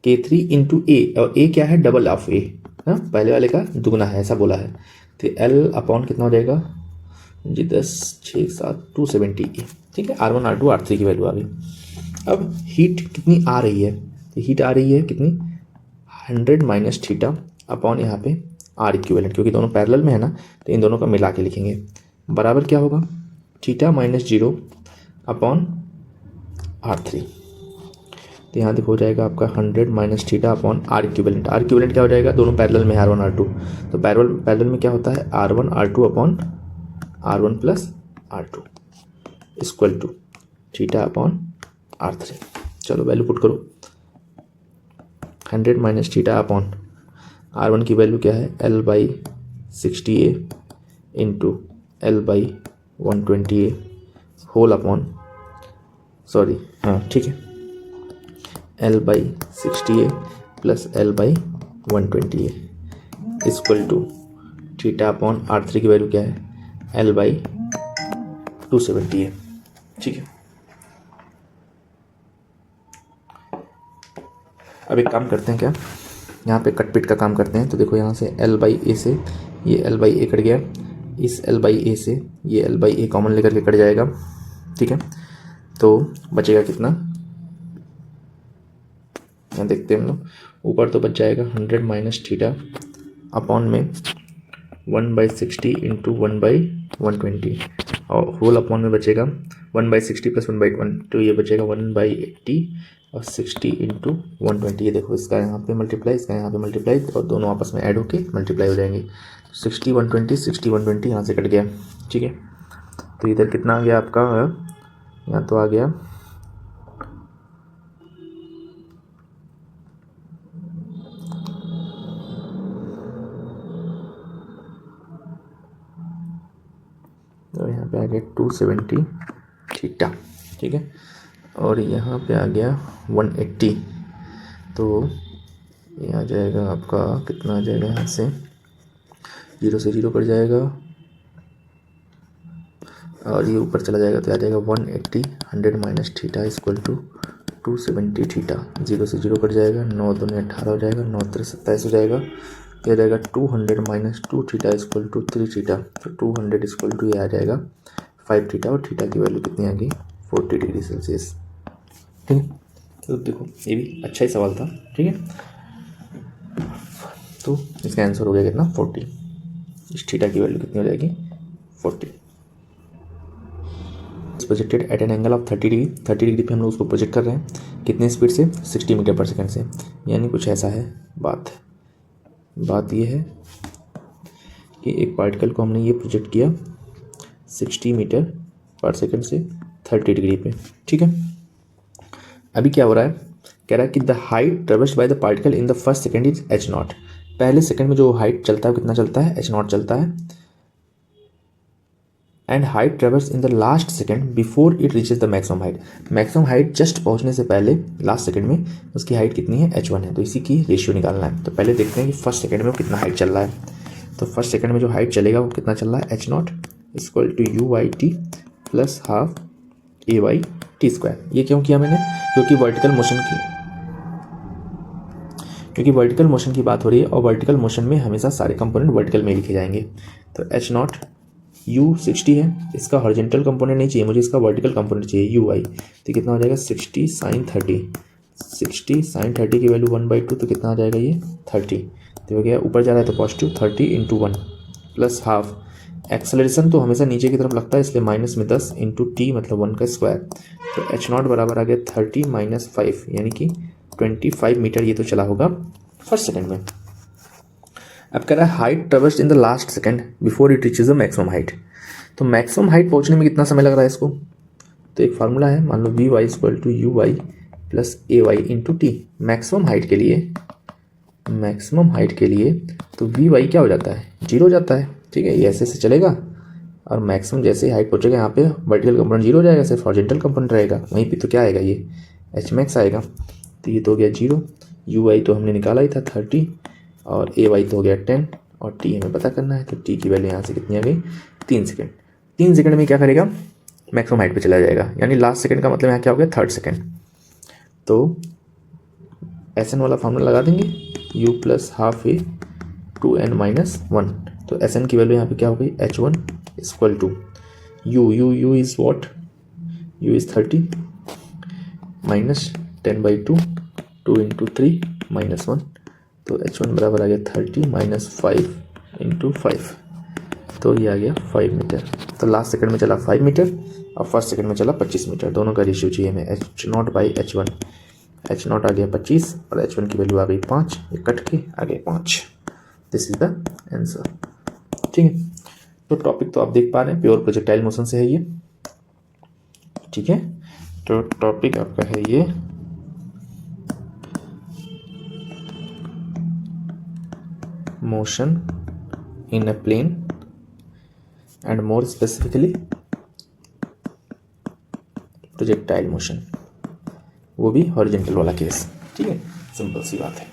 K3 इंटू A, और A क्या है? डबल ऑफ A, ना पहले वाले का दुगना है, ऐसा बोला है। तो L अपॉन कितना हो जाएगा जी? 10 6 7 270 A। ठीक है, R1 R2 R3 की वैल्यू आ गई। अब हीट कितनी आ रही है? तो हीट आ रही है कितनी? 100 माइनस थीटा अपॉन यहाँ पे R इक्विवेलेंट, क्योंकि दोनों पैरेलल में है ना, तो इन दोनों का मिला के लिखेंगे। बराबर क्या होगा? Theta minus 0 upon R3। तो यहाँ देखो हो जाएगा आपका 100 minus theta upon R equivalent. R equivalent क्या हो जाएगा? दोनों पैरेलल में R1 R2, तो पैरेलल में क्या होता है? R1 R2 upon R1 plus R2 equal to theta upon R3। चलो वैल्यू पुट करो। 100 माइनस थीटा अपॉन R1 की वैल्यू क्या है? L by 60A into L by 120A whole upon, sorry हाँ ठीक है, L by 60A plus L by 120A equal to theta upon R3 की वैल्यू क्या है? L by 270A। ठीक है, अब एक काम करते हैं, क्या यहाँ पे कट पिट का काम करते हैं। तो देखो यहाँ से L बाई A से ये L बाई A कट गया, इस L बाई A से ये L बाई A कॉमन लेकर के कट जाएगा। ठीक है, तो बचेगा कितना? यहाँ देखते हैं हम लोग, ऊपर तो बच जाएगा 100 माइनस थीटा अपॉन में 1/60 इंटू 1/120, और होल अपॉन में बचेगा 1/60 प्लस 1/1, तो ये बचेगा 1/80 और 60 इंटू 120। ये देखो इसका यहाँ पे मल्टीप्लाई, इसका यहाँ पे मल्टीप्लाई, और दोनों आपस में ऐड होके मल्टीप्लाई हो जाएंगे। 60 120 यहाँ से कट गया। ठीक है, तो इधर कितना आ गया आपका? यहाँ तो आ गया तो यहाँ पे आ गया 270 थीटा। ठीक है, और यहाँ पे आ गया 180, तो ये आ जाएगा आपका कितना? आ जाएगा यहाँ से 0 से 0 कट जाएगा और ये ऊपर चला जाएगा, तो आ जाएगा 180 100 minus theta equal to 270 theta. 0 से 0 कट जाएगा, 9 दूनी 18 हो जाएगा, 9 3 27 हो जाएगा। ये आ जाएगा 200 minus 2 theta equal to 3 theta, तो 200 इक्वल टू ये आ जाएगा 5 थीटा, और थीटा की वैल्यू कितनी आ गई? 40 डिग्री सेल्सियस। ठीक है, तो देखो ये भी अच्छा ही सवाल था। ठीक है, तो इसका आंसर हो गया कितना? 40। इस थीटा की वैल्यू कितनी हो जाएगी? 40। Projected at an angle of 30 degree. 30 degree पे हम लोग उसको प्रोजेक्ट कर रहे हैं कितने स्पीड से? 60 मीटर पर सेकंड से। यानी कुछ ऐसा है बात ये है कि एक पार्टिकल को हमने ये प्रोजेक्ट किया 60 मीटर पर सेकंड से 30 डिग्री पे। ठीक है, अभी क्या हो रहा है, कह रहा है कि the height traversed by the particle in the first second is h not. पहले सेकंड में जो हाइट चलता है कितना चलता है, h नॉट चलता है। And height ट्रेवर्स in the last second before it reaches the maximum height. Maximum height just पहुंचने से पहले लास्ट सेकंड में उसकी हाइट कितनी है, h1 है। तो इसी की रेशियो निकालना है। तो पहले देखते हैं कि फर्स्ट सेकंड में वो कितना हाइट चल रहा है। तो फर्स्ट सेकंड में जो हाइट चलेगा वो कितना चल रहा है, h not equal to u/t plus half a/t²। ये क्यों किया मैंने, क्योंकि वर्टिकल मोशन की बात हो रही है और वर्टिकल मोशन में हमेशा सारे कंपोनेंट वर्टिकल में लिखे जाएंगे। तो h नॉट u 60 है, इसका हॉरिजॉन्टल कंपोनेंट नहीं चाहिए मुझे, इसका वर्टिकल कंपोनेंट चाहिए u/। तो कितना हो जाएगा 60 sin 30। 60 sin 30 की वैल्यू 1/2, तो कितना आ जाएगा ये 30। तो हो गया, ऊपर जा रहा है तो पॉजिटिव 30 × 1 प्लस हाफ। एक्सेलरेशन तो हमेशा नीचे की तरफ लगता है, इसलिए माइनस में 10 × t मतलब 1 का स्क्वायर। तो h नॉट बराबर आ गया 30 - 5 यानी कि 25 मीटर ये तो चला होगा फर्स्ट सेकंड में। अब कह रहा है height traversed in the last second before it reaches the maximum height. तो मैक्सिमम हाइट पहुंचने में कितना समय लग रहा है इसको, तो एक फार्मूला है, मान लो vy = u/y plus ay × t। Maximum height के लिए तो vy क्या हो जाता है, 0 हो जाता है। ठीक है, ये ऐसे से चलेगा और मैक्सिमम जैसे ही हाइट पहुंचेगा यहाँ पे वर्टिकल कंपोनेंट 0 हो जाएगा, सिर्फ हॉरिजॉन्टल कंपोनेंट रहेगा। वहीं पे तो क्या आएगा, ये h max आएगा। तो ये तो हो गया 0, u/y तो हमने निकाला ही था 30 और ay तो हो गया 10 और t हमें पता करना है। तो t की वैल्यू यहाँ से कितनी आ गई, 3 सेकंड। 3 सेकंड में क्या करेगा, मैक्सिमम हाइट पे चला जाएगा, यानी लास्ट सेकंड का मतलब यहाँ क्या हो गया, थर्ड सेकंड। तो SN वाला फार्मूला लगा देंगे, u + ½ a 2n - 1। तो SN की वैल्यू यहाँ पे क्या हो गई, h1 = u is what, u is 30 - 10/2 2 × 3 - 1। तो h1 बराबर आ गया 30 - 5 × 5, तो ये आ गया 5 मीटर। तो लास्ट सेकंड में चला 5 मीटर और फर्स्ट सेकंड में चला 25 मीटर। दोनों का रेशियो चाहिए हमें, h0/h1। h नॉट आ गया 25 और h1 की वैल्यू आ गई 5, ये कट के आ गए 5। This is the answer. ठीक है, तो टॉपिक तो आप देख पा रहे हैं, प्योर प्रोजेक्टाइल मोशन से है ये। ठीक है, तो टॉपिक आपका है ये motion in a plane and more specifically projectile motion, वो भी हॉरिजॉन्टल वाला केस। ठीक है, सिंपल सी बात है।